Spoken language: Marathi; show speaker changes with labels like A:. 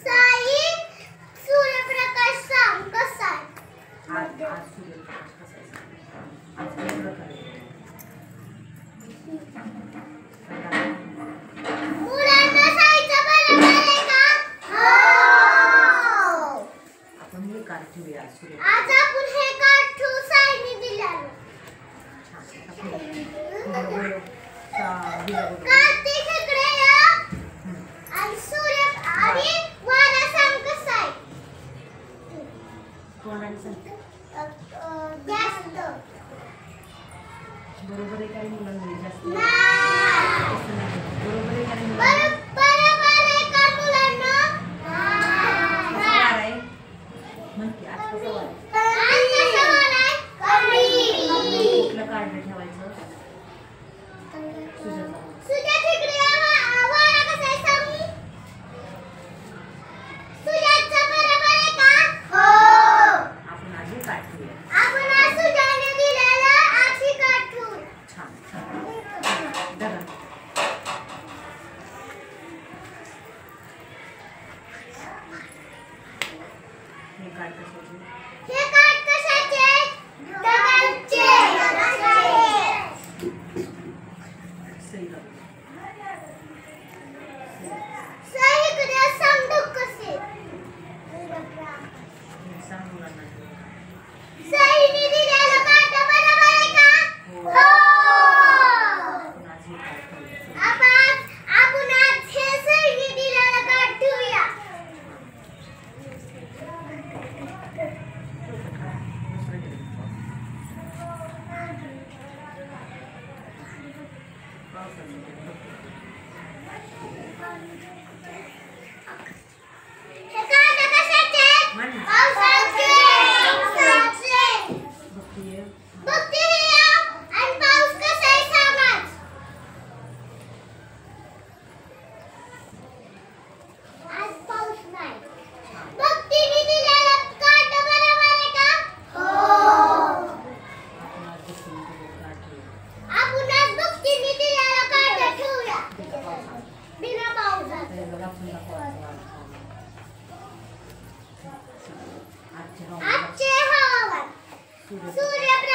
A: साई सूर्यप्रकाश सांग कसा आहे?
B: आज सूर्यप्रकाश कसा आहे? आज काय प्रकारे
A: मुलांना साईचं बरोबर आहे का? हो.
B: आपण हे कार्ड ठेवूया सूर्य.
A: आज आपण हे कार्ड ठेवू साईने दिलेलं. कार्तिक इकडे या. आणि सूर्य आणि वारा सांग कसा आहे?
B: कोणाला सांगते
A: जास्त.
B: बरोबर आहे काही मुलांना जास्त
A: नाही.
B: बरोबर आहे काही मुलांना
A: बरोबर आहे का मुलांना?
B: कसं वार आहे म्हणते आज कसं वार आहे?
A: आज कसा वारा आहे? कमी.
B: कुठलं कार्ड ठेवायचं सुजाता?
A: सुजात इकडे या. वारा कसा आहे सांग. सुजातचं बरोबर आहे का? हो.
B: आपण आधी कार्ड ठेवूया.
A: आपण आज सुजाने दिलेलं आज ही कार्ड ठेवू.
B: छान धरा. हे कार्ड कशाचे?
A: हे कार्ड कशाचे? दगडाचे.
B: सही लावून.
A: सही इकडे सांग कसे.
B: हे सांग मुलांना.
A: सहीने दिलेलं कार्ड बरोबर आहे का?
B: हो.
A: हो.
B: आपण आज हे कार्ड ठेवूया.
A: आपण आज हे सहीने दिलेलं कार्ड ठेवूया. हे कार्ड कशाचे? पावसाचे. भक्ती ही आणि पाऊस कसा आहे सांग आज. आज पाऊस नाही. भक्तीने दिलेलं कार्ड बरोबर आहे का? हो. आपण आज भक्तीने दिलेलं कार्ड ठेवूया. बिना पावसाचं. आजचे हवामान. सूर्यप्रकाश